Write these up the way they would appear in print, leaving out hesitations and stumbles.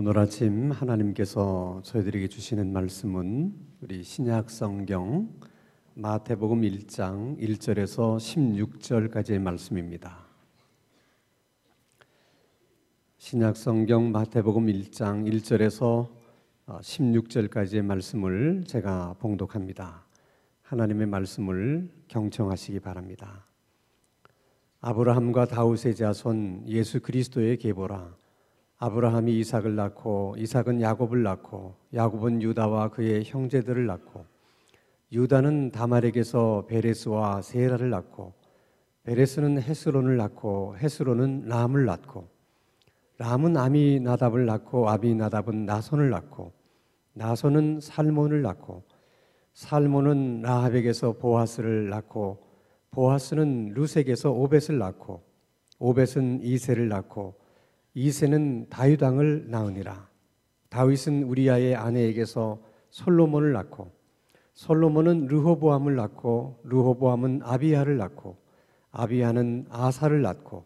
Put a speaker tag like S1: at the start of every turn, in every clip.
S1: 오늘 아침 하나님께서 저희들에게 주시는 말씀은 우리 신약 성경 마태복음 1장 1절에서 16절까지의 말씀입니다. 신약 성경 마태복음 1장 1절에서 16절까지의 말씀을 제가 봉독합니다. 하나님의 말씀을 경청하시기 바랍니다. 아브라함과 다윗의 자손 예수 그리스도의 계보라. 아브라함이 이삭을 낳고 이삭은 야곱을 낳고 야곱은 유다와 그의 형제들을 낳고 유다는 다말에게서 베레스와 세라를 낳고 베레스는 헤스론을 낳고 헤스론은 람을 낳고 람은 아미나답을 낳고 아미나답은 나손을 낳고 나손은 살몬을 낳고 살몬은 라합에게서 보아스를 낳고 보아스는 루색에서 오벳을 낳고 오벳은 이새를 낳고 이새는 다윗 왕을 낳으니라. 다윗은 우리아의 아내에게서 솔로몬을 낳고 솔로몬은 르호보암을 낳고 르호보암은 아비야를 낳고 아비야는 아사를 낳고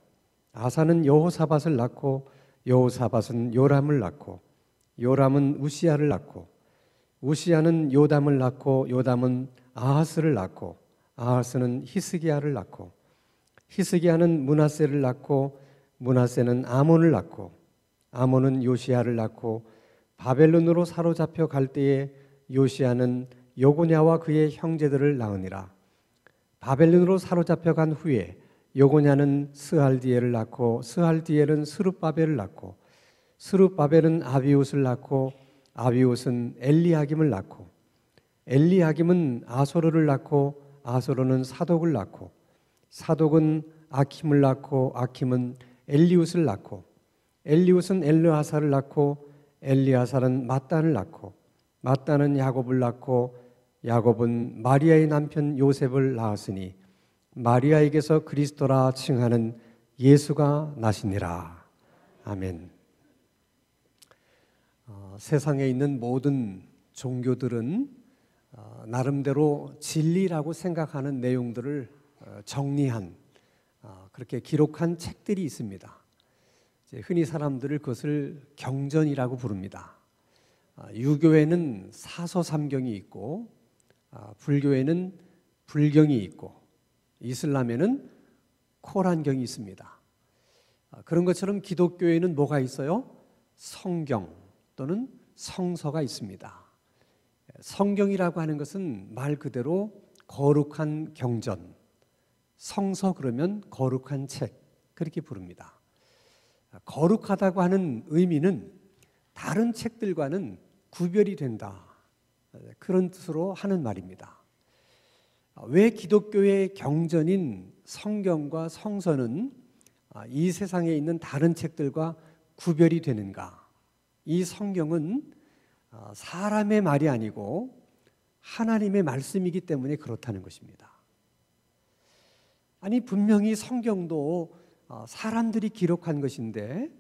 S1: 아사는 여호사밧을 낳고 여호사밧은 요람을 낳고 요람은 우시야를 낳고 우시야는 요담을 낳고 요담은 아하스를 낳고 아하스는 히스기야를 낳고 히스기야는 므낫세를 낳고 므낫세는 아몬을 낳고 아몬은 요시야를 낳고 바벨론으로 사로잡혀 갈 때에 요시야는 요고냐와 그의 형제들을 낳으니라. 바벨론으로 사로잡혀 간 후에 요고냐는 스알디엘을 낳고 스알디엘은 스룹바벨을 낳고 스룹바벨은 아비웃을 낳고 아비웃은 엘리야김을 낳고 엘리야김은 아소르를 낳고 아소르는 사독을 낳고 사독은 아킴을 낳고 아킴은 엘리웃을 낳고 엘리웃은 엘르하사를 낳고 엘리하사는 mat단을 낳고 mat단은 야곱을 낳고 야곱은 마리아의 남편 요셉을 낳았으니 마리아에게서 그리스도라 칭하는 예수가 나시니라. 아멘. 세상에 있는 모든 종교들은 나름대로 진리라고 생각하는 내용들을 정리한 그렇게 기록한 책들이 있습니다. 흔히 사람들을 그것을 경전이라고 부릅니다. 유교에는 사서삼경이 있고 불교에는 불경이 있고 이슬람에는 코란경이 있습니다. 그런 것처럼 기독교에는 뭐가 있어요? 성경 또는 성서가 있습니다. 성경이라고 하는 것은 말 그대로 거룩한 경전, 성서 그러면 거룩한 책 그렇게 부릅니다. 거룩하다고 하는 의미는 다른 책들과는 구별이 된다 그런 뜻으로 하는 말입니다. 왜 기독교의 경전인 성경과 성서는 이 세상에 있는 다른 책들과 구별이 되는가? 이 성경은 사람의 말이 아니고 하나님의 말씀이기 때문에 그렇다는 것입니다. 아니 분명히 성경도 사람들이 기록한 것인데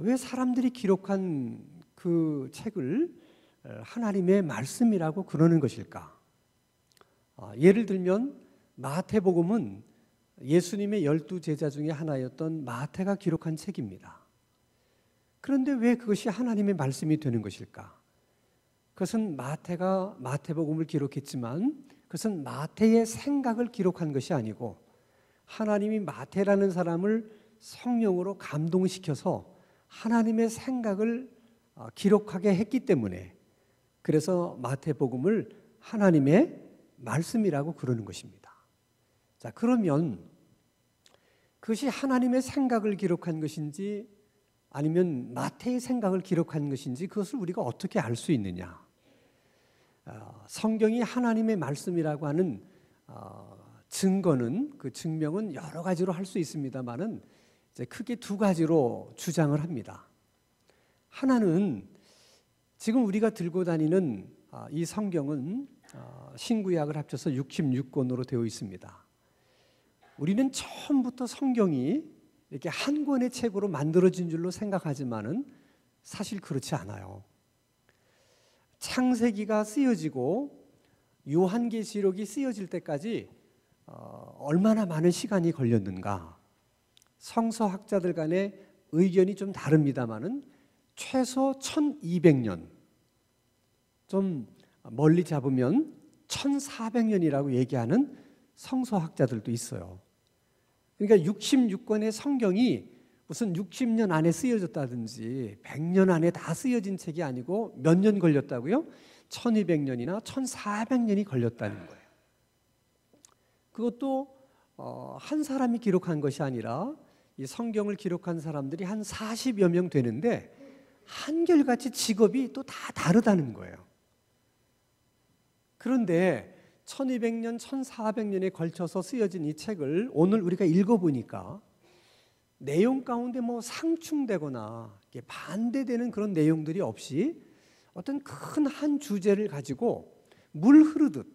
S1: 왜 사람들이 기록한 그 책을 하나님의 말씀이라고 그러는 것일까? 예를 들면 마태복음은 예수님의 12 제자 중에 하나였던 마태가 기록한 책입니다. 그런데 왜 그것이 하나님의 말씀이 되는 것일까? 그것은 마태가 마태복음을 기록했지만 그것은 마태의 생각을 기록한 것이 아니고 하나님이 마태라는 사람을 성령으로 감동시켜서 하나님의 생각을 기록하게 했기 때문에 그래서 마태복음을 하나님의 말씀이라고 그러는 것입니다. 자, 그러면 그것이 하나님의 생각을 기록한 것인지 아니면 마태의 생각을 기록한 것인지 그것을 우리가 어떻게 알 수 있느냐? 성경이 하나님의 말씀이라고 하는 증거는 그 증명은 여러 가지로 할 수 있습니다만은 이제 크게 두 가지로 주장을 합니다. 하나는 지금 우리가 들고 다니는 이 성경은 신구약을 합쳐서 66권으로 되어 있습니다. 우리는 처음부터 성경이 이렇게 한 권의 책으로 만들어진 줄로 생각하지만은 사실 그렇지 않아요. 창세기가 쓰여지고 요한계시록이 쓰여질 때까지 얼마나 많은 시간이 걸렸는가? 성서학자들 간의 의견이 좀 다릅니다만은 최소 1200년, 좀 멀리 잡으면 1400년이라고 얘기하는 성서학자들도 있어요. 그러니까 66권의 성경이 무슨 60년 안에 쓰여졌다든지 100년 안에 다 쓰여진 책이 아니고 몇 년 걸렸다고요? 1200년이나 1400년이 걸렸다는 거예요. 그것도 한 사람이 기록한 것이 아니라 이 성경을 기록한 사람들이 한 40여 명 되는데 한결같이 직업이 또 다 다르다는 거예요. 그런데 1200년, 1400년에 걸쳐서 쓰여진 이 책을 오늘 우리가 읽어보니까 내용 가운데 뭐 상충되거나 반대되는 그런 내용들이 없이 어떤 큰 한 주제를 가지고 물 흐르듯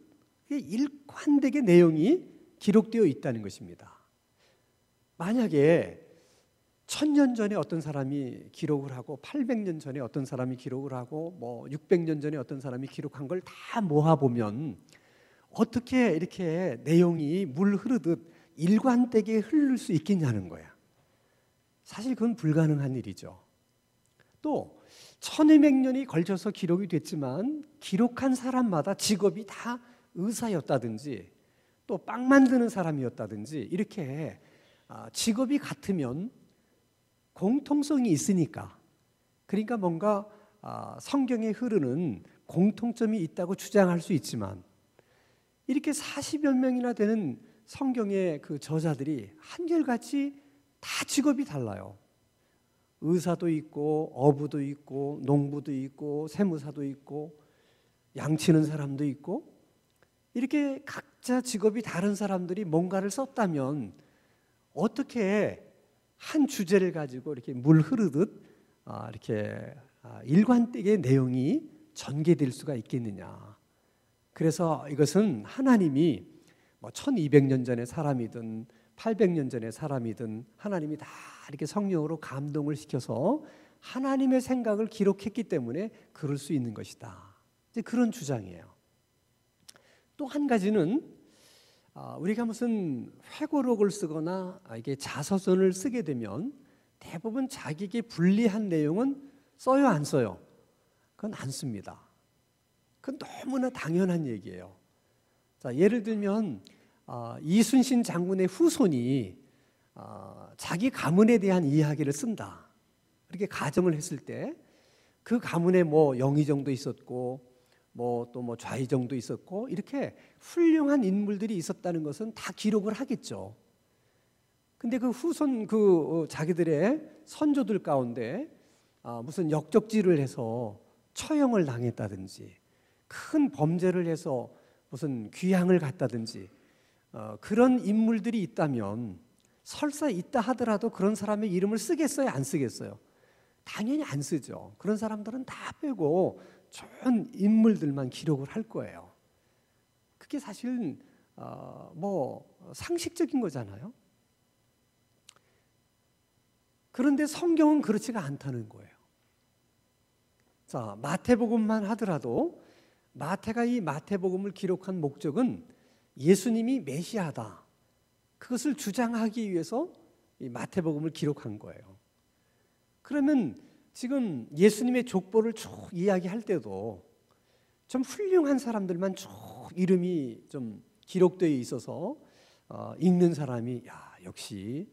S1: 일관되게 내용이 기록되어 있다는 것입니다. 만약에 1000년 전에 어떤 사람이 기록을 하고 800년 전에 어떤 사람이 기록을 하고 뭐 600년 전에 어떤 사람이 기록한 걸 다 모아보면 어떻게 이렇게 내용이 물 흐르듯 일관되게 흐를 수 있겠냐는 거야. 사실 그건 불가능한 일이죠. 또 1200년이 걸쳐서 기록이 됐지만 기록한 사람마다 직업이 다 의사였다든지 또 빵 만드는 사람이었다든지 이렇게 직업이 같으면 공통성이 있으니까, 그러니까 뭔가 성경에 흐르는 공통점이 있다고 주장할 수 있지만 이렇게 40여 명이나 되는 성경의 그 저자들이 한결같이 다 직업이 달라요. 의사도 있고 어부도 있고 농부도 있고 세무사도 있고 양치는 사람도 있고 이렇게 각자 직업이 다른 사람들이 뭔가를 썼다면 어떻게 한 주제를 가지고 이렇게 물 흐르듯 이렇게 일관되게 내용이 전개될 수가 있겠느냐. 그래서 이것은 하나님이 뭐 1200년 전의 사람이든 800년 전의 사람이든 하나님이 다 이렇게 성령으로 감동을 시켜서 하나님의 생각을 기록했기 때문에 그럴 수 있는 것이다. 이제 그런 주장이에요. 또 한 가지는 우리가 무슨 회고록을 쓰거나 이게 자서전을 쓰게 되면 대부분 자기에게 불리한 내용은 써요, 안 써요? 그건 안 씁니다. 그건 너무나 당연한 얘기예요. 자, 예를 들면 이순신 장군의 후손이 자기 가문에 대한 이야기를 쓴다. 그렇게 가정을 했을 때 그 가문에 뭐 영의정도 있었고 뭐 또 뭐 좌의정도 있었고 이렇게 훌륭한 인물들이 있었다는 것은 다 기록을 하겠죠. 근데 그 후손 자기들의 선조들 가운데 무슨 역적질을 해서 처형을 당했다든지 큰 범죄를 해서 무슨 귀향을 갔다든지 그런 인물들이 있다면 설사 있다 하더라도 그런 사람의 이름을 쓰겠어요, 안 쓰겠어요? 당연히 안 쓰죠. 그런 사람들은 다 빼고 좋은 인물들만 기록을 할 거예요. 그게 사실 뭐 상식적인 거잖아요. 그런데 성경은 그렇지가 않다는 거예요. 자, 마태복음만 하더라도 마태가 이 마태복음을 기록한 목적은 예수님이 메시아다. 그것을 주장하기 위해서 이 마태복음을 기록한 거예요. 그러면 지금 예수님의 족보를 쭉 이야기할 때도 좀 훌륭한 사람들만 쭉 이름이 좀 기록되어 있어서 읽는 사람이 역시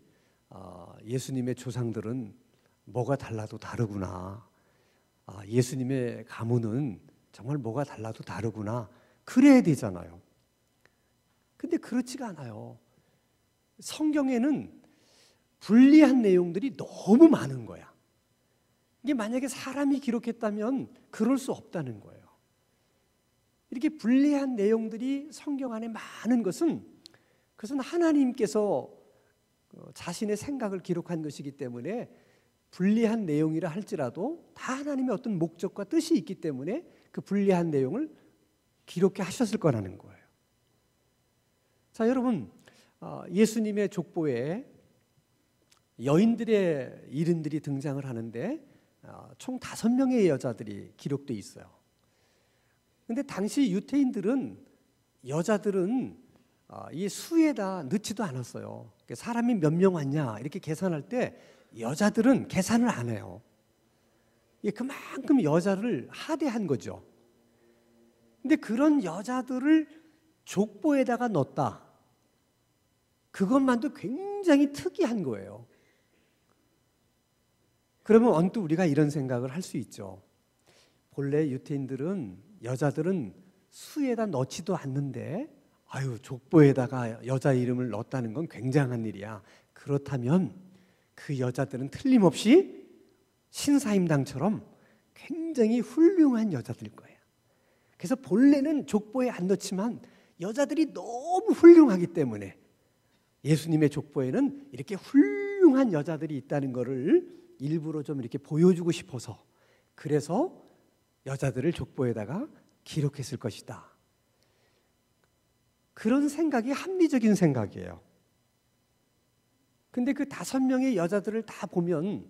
S1: 예수님의 조상들은 뭐가 달라도 다르구나. 예수님의 가문은 정말 뭐가 달라도 다르구나. 그래야 되잖아요. 근데 그렇지가 않아요. 성경에는 불리한 내용들이 너무 많은 거야. 이게 만약에 사람이 기록했다면 그럴 수 없다는 거예요. 이렇게 불리한 내용들이 성경 안에 많은 것은 그것은 하나님께서 자신의 생각을 기록한 것이기 때문에 불리한 내용이라 할지라도 다 하나님의 어떤 목적과 뜻이 있기 때문에 그 불리한 내용을 기록해 하셨을 거라는 거예요. 자, 여러분, 예수님의 족보에 여인들의 이름들이 등장을 하는데 총 5명의 여자들이 기록되어 있어요. 그런데 당시 유태인들은 여자들은 이 수에다 넣지도 않았어요. 사람이 몇 명 왔냐 이렇게 계산할 때 여자들은 계산을 안 해요. 이게 그만큼 여자를 하대한 거죠. 근데 그런 여자들을 족보에다가 넣었다. 그것만도 굉장히 특이한 거예요. 그러면 언뜻 우리가 이런 생각을 할 수 있죠. 본래 유태인들은 여자들은 수에다 넣지도 않는데 족보에다가 여자 이름을 넣었다는 건 굉장한 일이야. 그렇다면 그 여자들은 틀림없이 신사임당처럼 굉장히 훌륭한 여자들일 거예요. 그래서 본래는 족보에 안 넣지만 여자들이 너무 훌륭하기 때문에 예수님의 족보에는 이렇게 훌륭한 여자들이 있다는 것을 일부러 좀 이렇게 보여주고 싶어서 그래서 여자들을 족보에다가 기록했을 것이다. 그런 생각이 합리적인 생각이에요. 근데 그 5명의 여자들을 다 보면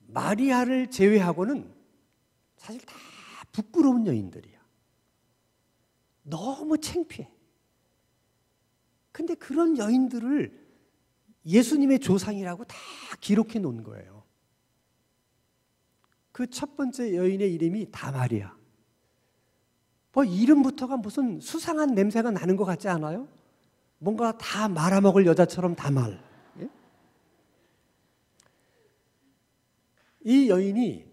S1: 마리아를 제외하고는 사실 다 부끄러운 여인들이야. 너무 창피해. 근데 그런 여인들을 예수님의 조상이라고 다 기록해 놓은 거예요. 그 첫 번째 여인의 이름이 다말이야. 뭐 이름부터가 무슨 수상한 냄새가 나는 것 같지 않아요? 뭔가 다 말아먹을 여자처럼 다말. 예? 이 여인이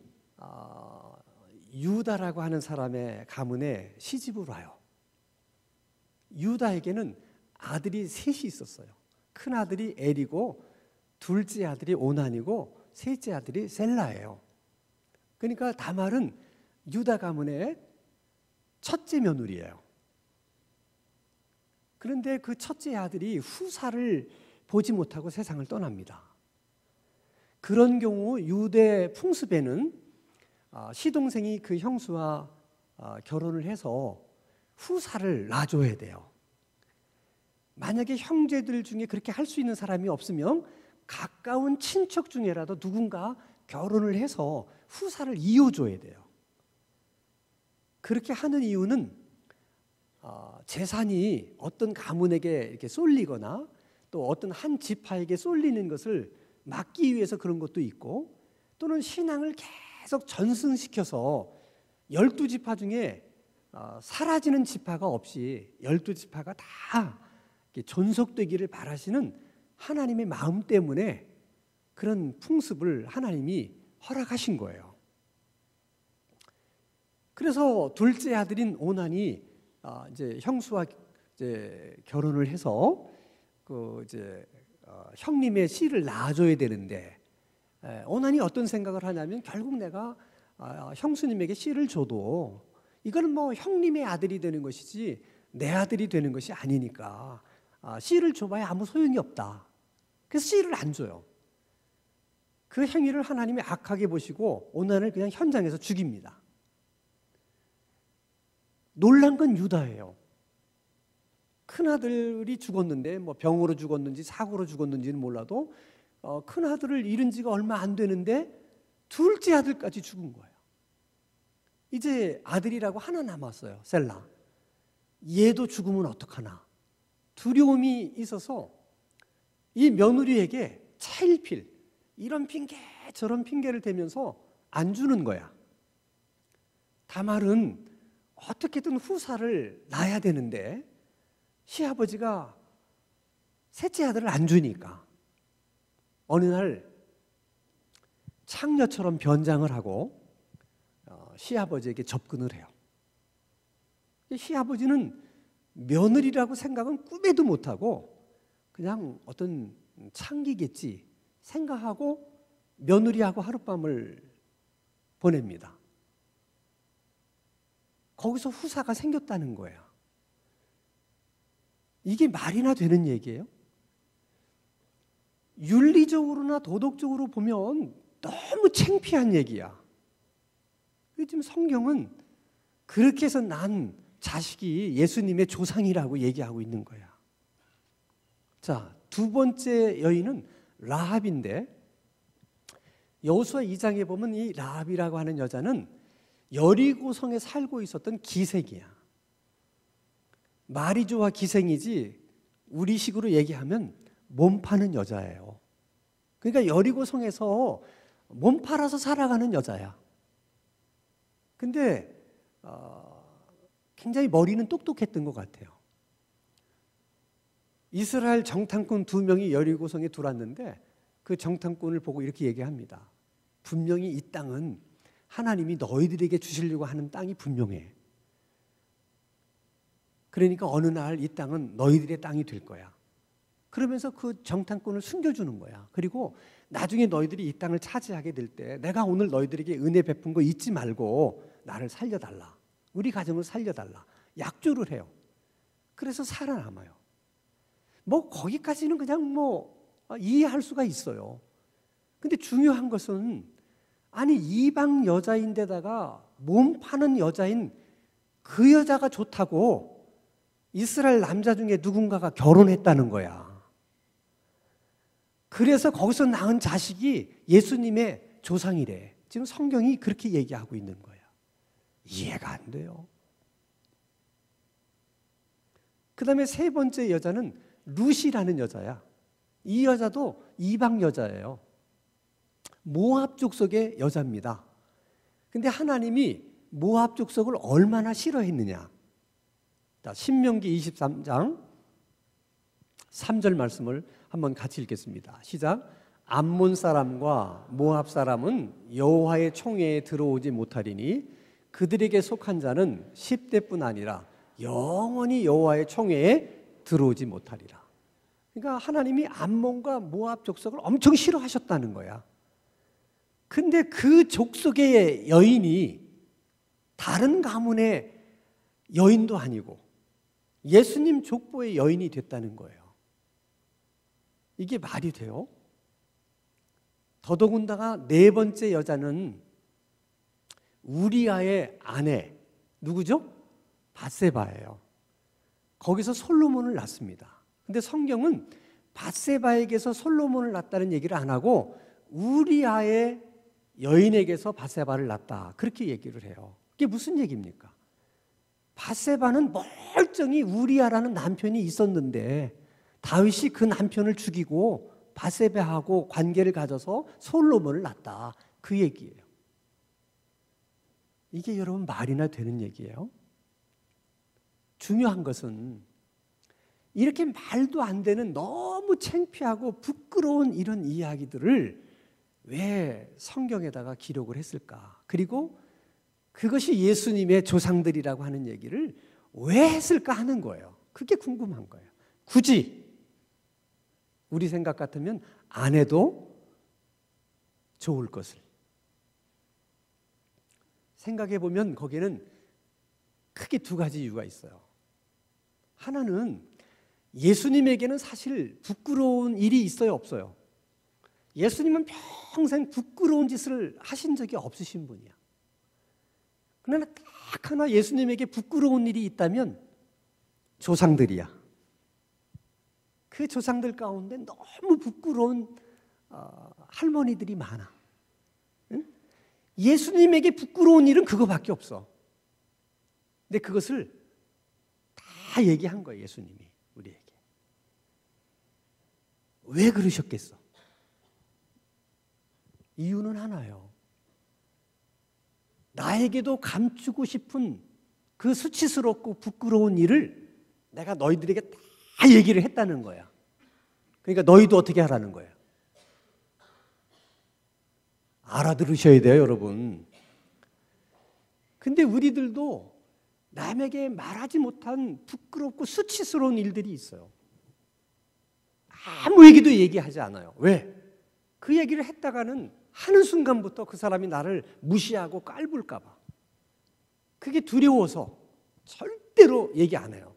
S1: 유다라고 하는 사람의 가문에 시집을 와요. 유다에게는 아들이 셋이 있었어요. 큰 아들이 엘이고 둘째 아들이 오난이고 셋째 아들이 셀라예요. 그러니까 다말은 유다 가문의 첫째 며느리예요. 그런데 그 첫째 아들이 후사를 보지 못하고 세상을 떠납니다. 그런 경우 유대 풍습에는 시동생이 그 형수와 결혼을 해서 후사를 놔줘야 돼요. 만약에 형제들 중에 그렇게 할 수 있는 사람이 없으면 가까운 친척 중에라도 누군가 결혼을 해서 후사를 이어줘야 돼요. 그렇게 하는 이유는 재산이 어떤 가문에게 이렇게 쏠리거나 또 어떤 한 지파에게 쏠리는 것을 막기 위해서 그런 것도 있고 또는 신앙을 계속 전승시켜서 12지파 중에 사라지는 지파가 없이 12지파가 다 존속되기를 바라시는 하나님의 마음 때문에 그런 풍습을 하나님이 허락하신 거예요. 그래서 둘째 아들인 오난이 이제 형수와 이제 결혼을 해서 형님의 씨를 낳아줘야 되는데 오난이 어떤 생각을 하냐면 결국 내가 형수님에게 씨를 줘도 이거는 뭐 형님의 아들이 되는 것이지 내 아들이 되는 것이 아니니까 씨를 줘봐야 아무 소용이 없다. 그래서 씨를 안 줘요. 그 행위를 하나님이 악하게 보시고 오난을 그냥 현장에서 죽입니다. 놀란 건 유다예요. 큰아들이 죽었는데 뭐 병으로 죽었는지 사고로 죽었는지는 몰라도 큰아들을 잃은 지가 얼마 안 되는데 둘째 아들까지 죽은 거예요. 이제 아들이라고 하나 남았어요. 셀라. 얘도 죽으면 어떡하나. 두려움이 있어서 이 며느리에게 차일필 이런 핑계 저런 핑계를 대면서 안 주는 거야. 다말은 어떻게든 후사를 낳아야 되는데 시아버지가 셋째 아들을 안 주니까 어느 날 창녀처럼 변장을 하고 시아버지에게 접근을 해요. 시아버지는 며느리라고 생각은 꿈에도 못하고 그냥 어떤 창기겠지 생각하고 며느리하고 하룻밤을 보냅니다. 거기서 후사가 생겼다는 거야. 이게 말이나 되는 얘기예요? 윤리적으로나 도덕적으로 보면 너무 창피한 얘기야. 지금 성경은 그렇게 해서 난 자식이 예수님의 조상이라고 얘기하고 있는 거야. 자, 두 번째 여인은 라합인데 여호수아 2장에 보면 이 라합이라고 하는 여자는 여리고성에 살고 있었던 기생이야. 말이 좋아 기생이지 우리식으로 얘기하면 몸 파는 여자예요. 그러니까 여리고성에서 몸 팔아서 살아가는 여자야. 근데 굉장히 머리는 똑똑했던 것 같아요. 이스라엘 정탐꾼 2명이 여리고성에 들어왔는데 그 정탐꾼을 보고 이렇게 얘기합니다. 분명히 이 땅은 하나님이 너희들에게 주시려고 하는 땅이 분명해. 그러니까 어느 날 이 땅은 너희들의 땅이 될 거야. 그러면서 그 정탐꾼을 숨겨주는 거야. 그리고 나중에 너희들이 이 땅을 차지하게 될 때 내가 오늘 너희들에게 은혜 베푼 거 잊지 말고 나를 살려달라. 우리 가정을 살려달라. 약조를 해요. 그래서 살아남아요. 뭐 거기까지는 그냥 이해할 수가 있어요. 근데 중요한 것은 아니 이방 여자인데다가 몸 파는 여자인 그 여자가 좋다고 이스라엘 남자 중에 누군가가 결혼했다는 거야. 그래서 거기서 낳은 자식이 예수님의 조상이래. 지금 성경이 그렇게 얘기하고 있는 거야. 이해가 안 돼요. 그 다음에 세 번째 여자는 룻이라는 여자야. 이 여자도 이방 여자예요. 모압 족속의 여자입니다. 근데 하나님이 모압 족속을 얼마나 싫어했느냐. 자, 신명기 23장 3절 말씀을 한번 같이 읽겠습니다. 시작. 암몬 사람과 모압 사람은 여호와의 총회에 들어오지 못하리니 그들에게 속한 자는 10대뿐 아니라 영원히 여호와의 총회에 들어오지 못하리라. 그러니까 하나님이 암몬과 모압 족속을 엄청 싫어하셨다는 거야. 근데 그 족속의 여인이 다른 가문의 여인도 아니고 예수님 족보의 여인이 됐다는 거예요. 이게 말이 돼요? 더더군다나 네 번째 여자는 우리아의 아내, 누구죠? 밧세바예요. 거기서 솔로몬을 낳습니다. 근데 성경은 밧세바에게서 솔로몬을 낳았다는 얘기를 안 하고 우리아의 여인에게서 밧세바를 낳았다. 그렇게 얘기를 해요. 이게 무슨 얘기입니까? 밧세바는 멀쩡히 우리아라는 남편이 있었는데 다윗이 그 남편을 죽이고 밧세바하고 관계를 가져서 솔로몬을 낳았다. 그 얘기예요. 이게 여러분 말이나 되는 얘기예요? 중요한 것은 이렇게 말도 안 되는 너무 창피하고 부끄러운 이런 이야기들을 왜 성경에다가 기록을 했을까? 그리고 그것이 예수님의 조상들이라고 하는 얘기를 왜 했을까 하는 거예요. 그게 궁금한 거예요. 굳이 우리 생각 같으면 안 해도 좋을 것을. 생각해 보면 거기에는 크게 두 가지 이유가 있어요. 하나는 예수님에게는 사실 부끄러운 일이 있어요, 없어요? 예수님은 평생 부끄러운 짓을 하신 적이 없으신 분이야. 그러나 딱 하나 예수님에게 부끄러운 일이 있다면 조상들이야. 그 조상들 가운데 너무 부끄러운 할머니들이 많아. 응? 예수님에게 부끄러운 일은 그거밖에 없어. 근데 그것을 다 얘기한 거예요, 예수님이 우리에게. 왜 그러셨겠어? 이유는 하나요. 나에게도 감추고 싶은 그 수치스럽고 부끄러운 일을 내가 너희들에게 다 얘기를 했다는 거야. 그러니까 너희도 어떻게 하라는 거야. 알아들으셔야 돼요, 여러분. 근데 우리들도 남에게 말하지 못한 부끄럽고 수치스러운 일들이 있어요. 아무 얘기도 얘기하지 않아요. 왜? 그 얘기를 했다가는 하는 순간부터 그 사람이 나를 무시하고 깔볼까 봐. 그게 두려워서 절대로 얘기 안 해요.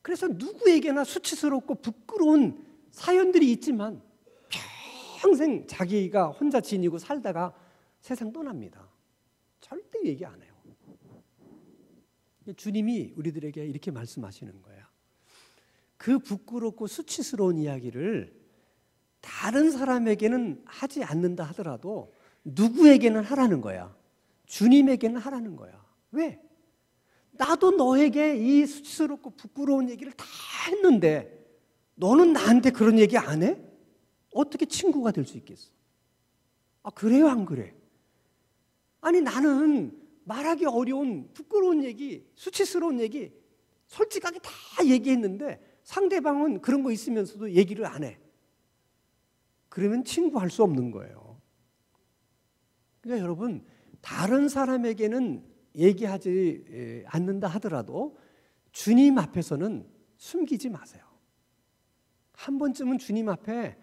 S1: 그래서 누구에게나 수치스럽고 부끄러운 사연들이 있지만 평생 자기가 혼자 지니고 살다가 세상 떠납니다. 절대 얘기 안 해요. 주님이 우리들에게 이렇게 말씀하시는 거예요. 그 부끄럽고 수치스러운 이야기를 다른 사람에게는 하지 않는다 하더라도 누구에게는 하라는 거야. 주님에게는 하라는 거야. 왜? 나도 너에게 이 수치스럽고 부끄러운 얘기를 다 했는데 너는 나한테 그런 얘기 안 해? 어떻게 친구가 될 수 있겠어? 아, 그래요, 안 그래? 아니, 나는 말하기 어려운 부끄러운 얘기, 수치스러운 얘기 솔직하게 다 얘기했는데 상대방은 그런 거 있으면서도 얘기를 안 해. 그러면 친구할 수 없는 거예요. 그러니까 여러분, 다른 사람에게는 얘기하지 않는다 하더라도 주님 앞에서는 숨기지 마세요. 한 번쯤은 주님 앞에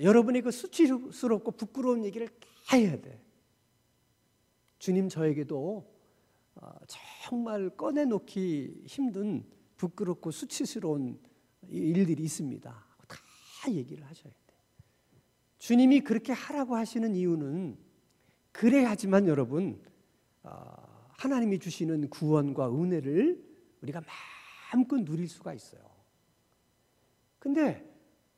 S1: 여러분의 그 수치스럽고 부끄러운 얘기를 다 해야 돼. 주님, 저에게도 정말 꺼내놓기 힘든 부끄럽고 수치스러운 일들이 있습니다. 다 얘기를 하셔야 돼. 주님이 그렇게 하라고 하시는 이유는 그래야지만 여러분, 하나님이 주시는 구원과 은혜를 우리가 마음껏 누릴 수가 있어요. 근데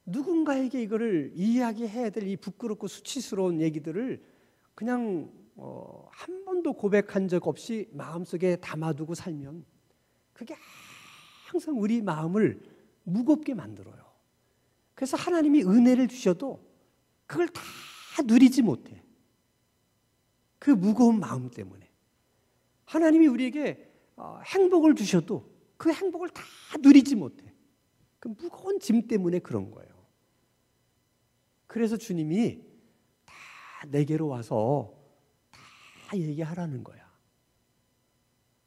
S1: 누군가에게 이거를 이야기해야 될 이 부끄럽고 수치스러운 얘기들을 그냥 한 번도 고백한 적 없이 마음속에 담아두고 살면 그게 항상 우리 마음을 무겁게 만들어요. 그래서 하나님이 은혜를 주셔도 그걸 다 누리지 못해. 그 무거운 마음 때문에. 하나님이 우리에게 행복을 주셔도 그 행복을 다 누리지 못해. 그 무거운 짐 때문에 그런 거예요. 그래서 주님이 다 내게로 와서 다 얘기하라는 거야.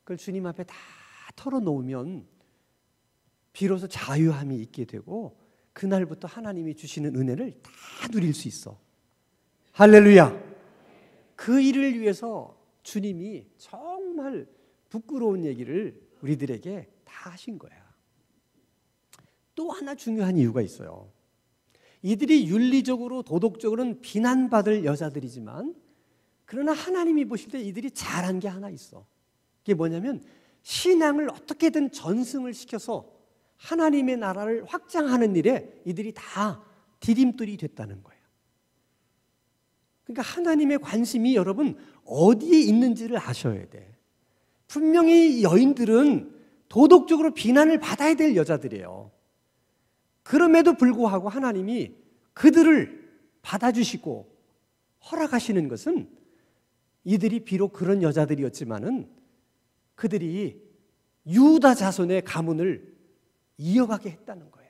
S1: 그걸 주님 앞에 다 털어놓으면 비로소 자유함이 있게 되고 그날부터 하나님이 주시는 은혜를 다 누릴 수 있어. 할렐루야. 그 일을 위해서 주님이 정말 부끄러운 얘기를 우리들에게 다 하신 거야. 또 하나 중요한 이유가 있어요. 이들이 윤리적으로 도덕적으로는 비난받을 여자들이지만 그러나 하나님이 보실 때 이들이 잘한 게 하나 있어. 그게 뭐냐면 신앙을 어떻게든 전승을 시켜서 하나님의 나라를 확장하는 일에 이들이 다 디딤돌이 됐다는 거예요. 그러니까 하나님의 관심이 여러분 어디에 있는지를 아셔야 돼. 분명히 여인들은 도덕적으로 비난을 받아야 될 여자들이에요. 그럼에도 불구하고 하나님이 그들을 받아주시고 허락하시는 것은 이들이 비록 그런 여자들이었지만은 그들이 유다 자손의 가문을 이어가게 했다는 거예요.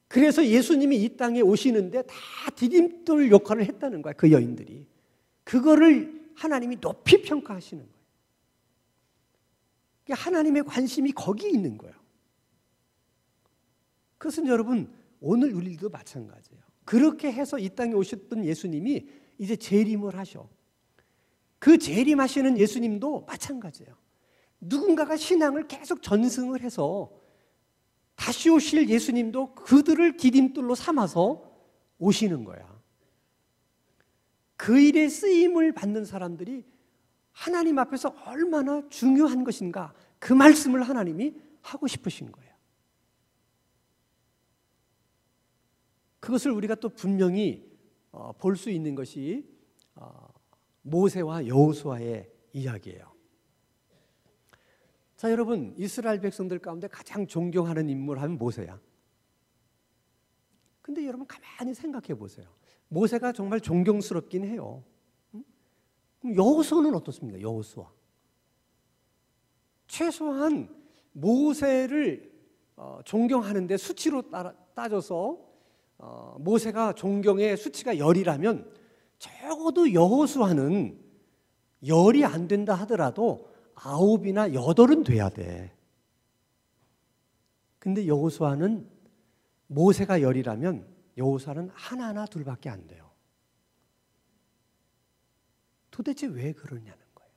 S1: 그래서 예수님이 이 땅에 오시는데 다 디딤돌 역할을 했다는 거야. 그 여인들이. 그거를 하나님이 높이 평가하시는 거예요. 그러니까 하나님의 관심이 거기에 있는 거예요. 그것은 여러분 오늘 우리도 마찬가지예요. 그렇게 해서 이 땅에 오셨던 예수님이 이제 재림을 하셔. 그 재림하시는 예수님도 마찬가지예요. 누군가가 신앙을 계속 전승을 해서 다시 오실 예수님도 그들을 디딤돌로 삼아서 오시는 거야. 그 일에 쓰임을 받는 사람들이 하나님 앞에서 얼마나 중요한 것인가 그 말씀을 하나님이 하고 싶으신 거예요. 그것을 우리가 또 분명히 볼 수 있는 것이 모세와 여호수아의 이야기예요. 자, 여러분, 이스라엘 백성들 가운데 가장 존경하는 인물 하면 모세야. 근데 여러분 가만히 생각해 보세요. 모세가 정말 존경스럽긴 해요. 그럼 여호수아는 어떻습니까? 여호수아. 최소한 모세를 존경하는데 수치로 따져서 모세가 존경의 수치가 10이라면 적어도 여호수아는 10이 안 된다 하더라도 9이나 8은 돼야 돼. 근데 여호수아는 모세가 10이라면 여호수아는 하나나 둘밖에 안 돼요. 도대체 왜 그러냐는 거예요.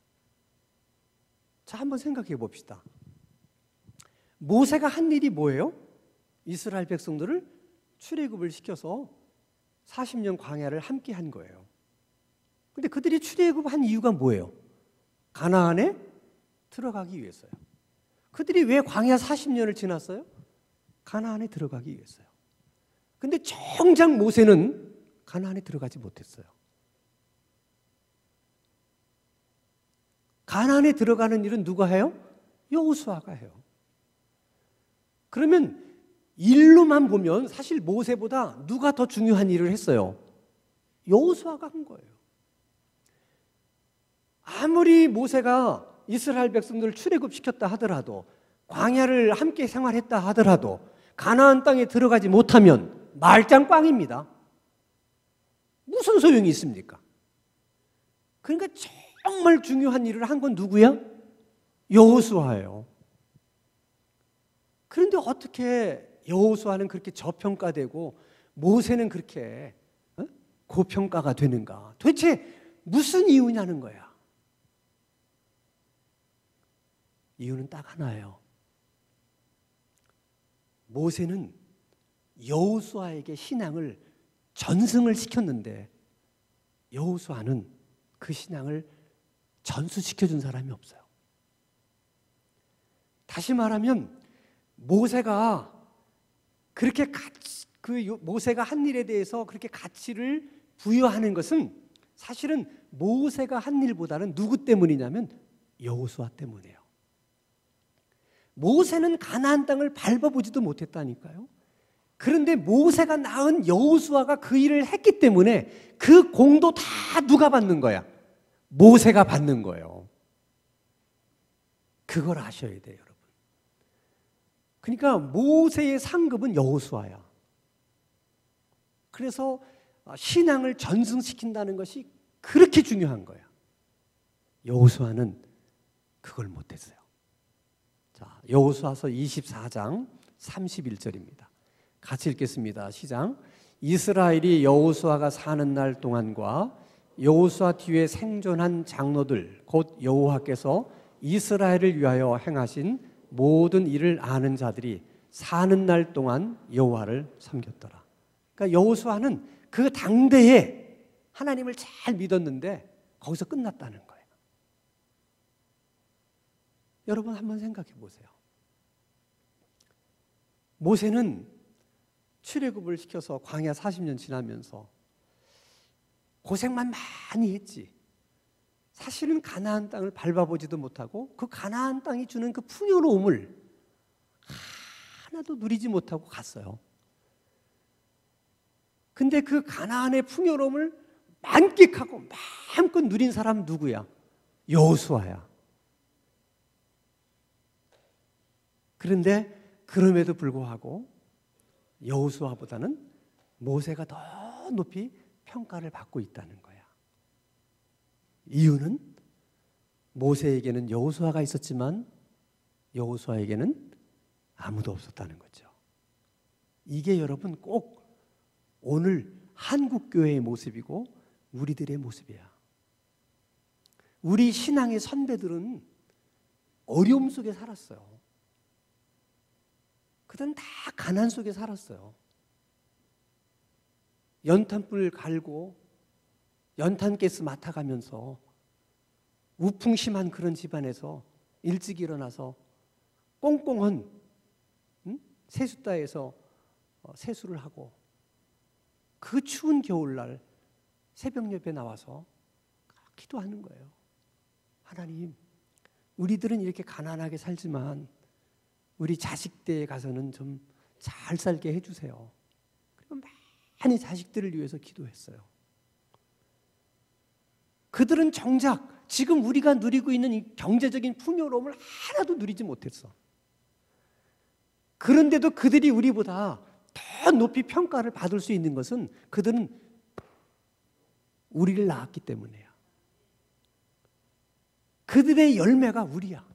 S1: 자, 한번 생각해 봅시다. 모세가 한 일이 뭐예요? 이스라엘 백성들을 출애굽을 시켜서 40년 광야를 함께 한 거예요. 근데 그들이 출애굽한 이유가 뭐예요? 가나안에 들어가기 위해서요. 그들이 왜 광야 40년을 지났어요? 가나안에 들어가기 위해서요. 근데 정작 모세는 가나안에 들어가지 못했어요. 가나안에 들어가는 일은 누가 해요? 여호수아가 해요. 그러면 일로만 보면 사실 모세보다 누가 더 중요한 일을 했어요? 여호수아가 한 거예요. 아무리 모세가 이스라엘 백성들을 출애굽시켰다 하더라도, 광야를 함께 생활했다 하더라도 가나안 땅에 들어가지 못하면 말짱 꽝입니다. 무슨 소용이 있습니까? 그러니까 정말 중요한 일을 한 건 누구야? 여호수아예요. 그런데 어떻게 여호수아는 그렇게 저평가되고 모세는 그렇게 고평가가 되는가? 도대체 무슨 이유냐는 거야. 이유는 딱 하나예요. 모세는 여호수아에게 신앙을 전승을 시켰는데 여호수아는 그 신앙을 전수시켜준 사람이 없어요. 다시 말하면 모세가 그렇게 모세가 한 일에 대해서 그렇게 가치를 부여하는 것은 사실은 모세가 한 일보다는 누구 때문이냐면 여호수아 때문이에요. 모세는 가나안 땅을 밟아보지도 못했다니까요. 그런데 모세가 낳은 여호수아가 그 일을 했기 때문에 그 공도 다 누가 받는 거야? 모세가 받는 거예요. 그걸 아셔야 돼요, 여러분. 그러니까 모세의 상급은 여호수아야. 그래서 신앙을 전승시킨다는 것이 그렇게 중요한 거야. 여호수아는 그걸 못했어요. 자, 여호수아서 24장 31절입니다. 같이 읽겠습니다. 시작. 이스라엘이 여호수아가 사는 날 동안과 여호수아 뒤에 생존한 장로들 곧 여호와께서 이스라엘을 위하여 행하신 모든 일을 아는 자들이 사는 날 동안 여호와를 섬겼더라. 그러니까 여호수아는 그 당대에 하나님을 잘 믿었는데 거기서 끝났다는 거예요. 여러분 한번 생각해 보세요. 모세는 출애굽을 시켜서 광야 40년 지나면서 고생만 많이 했지. 사실은 가나안 땅을 밟아보지도 못하고 그 가나안 땅이 주는 그 풍요로움을 하나도 누리지 못하고 갔어요. 근데 그 가나안의 풍요로움을 만끽하고 마음껏 누린 사람 누구야? 여호수아야. 그런데 그럼에도 불구하고 여호수아보다는 모세가 더 높이 평가를 받고 있다는 거야. 이유는 모세에게는 여호수아가 있었지만 여호수아에게는 아무도 없었다는 거죠. 이게 여러분 꼭 오늘 한국교회의 모습이고 우리들의 모습이야. 우리 신앙의 선배들은 어려움 속에 살았어요. 그들은 다 가난 속에 살았어요. 연탄불 갈고 연탄가스 맡아가면서 우풍 심한 그런 집안에서 일찍 일어나서 꽁꽁한 세숫다에서 세수를 하고 그 추운 겨울날 새벽 예배 나와서 기도하는 거예요. 하나님, 우리들은 이렇게 가난하게 살지만 우리 자식 때에 가서는 좀 잘 살게 해주세요. 그리고 많이 자식들을 위해서 기도했어요. 그들은 정작 지금 우리가 누리고 있는 이 경제적인 풍요로움을 하나도 누리지 못했어. 그런데도 그들이 우리보다 더 높이 평가를 받을 수 있는 것은 그들은 우리를 낳았기 때문이야. 그들의 열매가 우리야.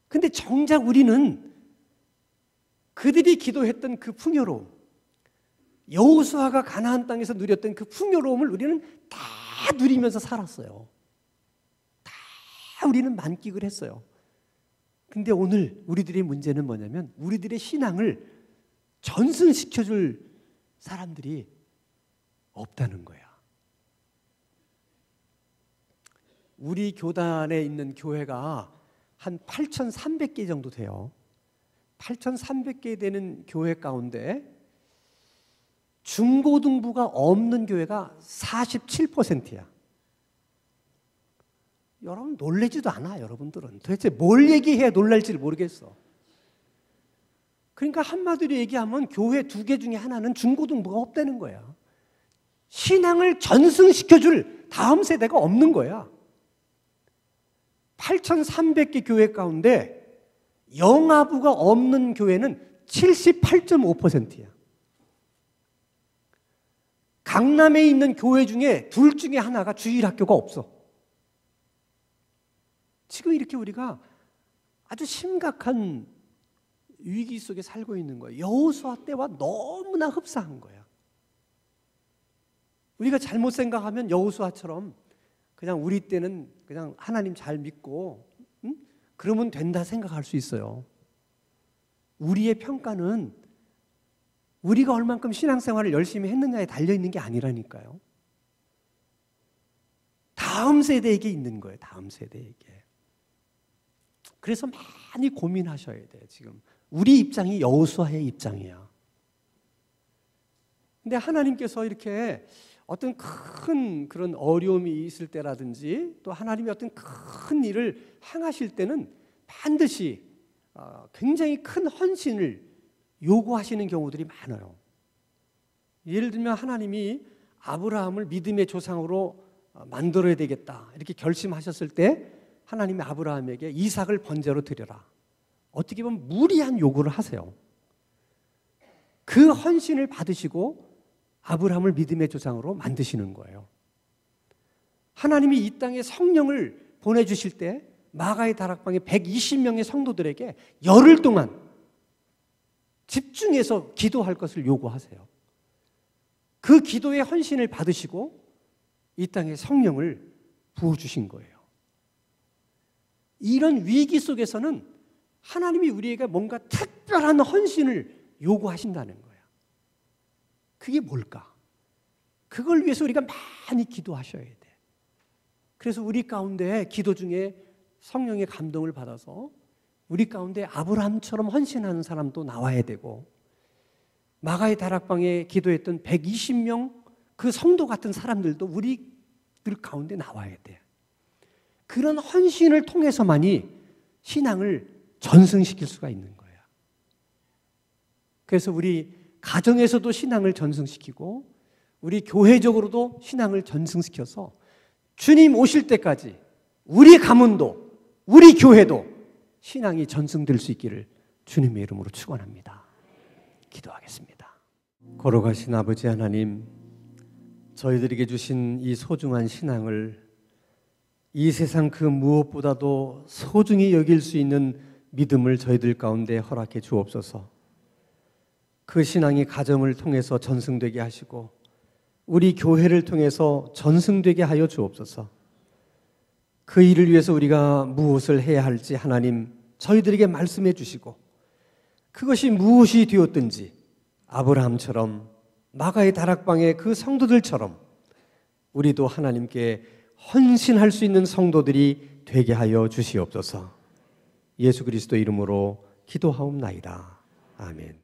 S1: 근데 정작 우리는 그들이 기도했던 그 풍요로움, 여호수아가 가나안 땅에서 누렸던 그 풍요로움을 우리는 다 누리면서 살았어요. 다 우리는 만끽을 했어요. 근데 오늘 우리들의 문제는 뭐냐면 우리들의 신앙을 전승시켜줄 사람들이 없다는 거야. 우리 교단에 있는 교회가 한 8,300개 정도 돼요. 8,300개 되는 교회 가운데 중고등부가 없는 교회가 47%야. 여러분 놀라지도 않아. 여러분들은 도대체 뭘 얘기해야 놀랄지를 모르겠어. 그러니까 한마디로 얘기하면 교회 2개 중에 하나는 중고등부가 없다는 거야. 신앙을 전승시켜줄 다음 세대가 없는 거야. 8,300개 교회 가운데 영아부가 없는 교회는 78.5%야. 강남에 있는 교회 중에 둘 중에 하나가 주일학교가 없어. 지금 이렇게 우리가 아주 심각한 위기 속에 살고 있는 거예요. 여호수아 때와 너무나 흡사한 거야. 우리가 잘못 생각하면 여호수아처럼 그냥 우리 때는 그냥 하나님 잘 믿고 그러면 된다 생각할 수 있어요. 우리의 평가는 우리가 얼만큼 신앙생활을 열심히 했느냐에 달려있는 게 아니라니까요. 다음 세대에게 있는 거예요. 다음 세대에게. 그래서 많이 고민하셔야 돼요. 지금 우리 입장이 여호수아의 입장이야. 근데 하나님께서 이렇게 어떤 큰 그런 어려움이 있을 때라든지 또 하나님이 어떤 큰 일을 행하실 때는 반드시 굉장히 큰 헌신을 요구하시는 경우들이 많아요. 예를 들면 하나님이 아브라함을 믿음의 조상으로 만들어야 되겠다 이렇게 결심하셨을 때 하나님이 아브라함에게 이삭을 번제로 드려라. 어떻게 보면 무리한 요구를 하세요. 그 헌신을 받으시고 아브라함을 믿음의 조상으로 만드시는 거예요. 하나님이 이 땅에 성령을 보내주실 때 마가의 다락방에 120명의 성도들에게 열흘 동안 집중해서 기도할 것을 요구하세요. 그 기도의 헌신을 받으시고 이 땅에 성령을 부어주신 거예요. 이런 위기 속에서는 하나님이 우리에게 뭔가 특별한 헌신을 요구하신다는 거예요. 그게 뭘까? 그걸 위해서 우리가 많이 기도하셔야 돼. 그래서 우리 가운데 기도 중에 성령의 감동을 받아서 우리 가운데 아브라함처럼 헌신하는 사람도 나와야 되고 마가의 다락방에 기도했던 120명 그 성도 같은 사람들도 우리들 가운데 나와야 돼. 그런 헌신을 통해서만이 신앙을 전승시킬 수가 있는 거야. 그래서 우리 가정에서도 신앙을 전승시키고 우리 교회적으로도 신앙을 전승시켜서 주님 오실 때까지 우리 가문도 우리 교회도 신앙이 전승될 수 있기를 주님의 이름으로 축원합니다. 기도하겠습니다. 걸어가신 아버지 하나님, 저희들에게 주신 이 소중한 신앙을 이 세상 그 무엇보다도 소중히 여길 수 있는 믿음을 저희들 가운데 허락해 주옵소서. 그 신앙이 가정을 통해서 전승되게 하시고 우리 교회를 통해서 전승되게 하여 주옵소서. 그 일을 위해서 우리가 무엇을 해야 할지 하나님 저희들에게 말씀해 주시고 그것이 무엇이 되었든지 아브라함처럼 마가의 다락방의 그 성도들처럼 우리도 하나님께 헌신할 수 있는 성도들이 되게 하여 주시옵소서. 예수 그리스도 이름으로 기도하옵나이다. 아멘.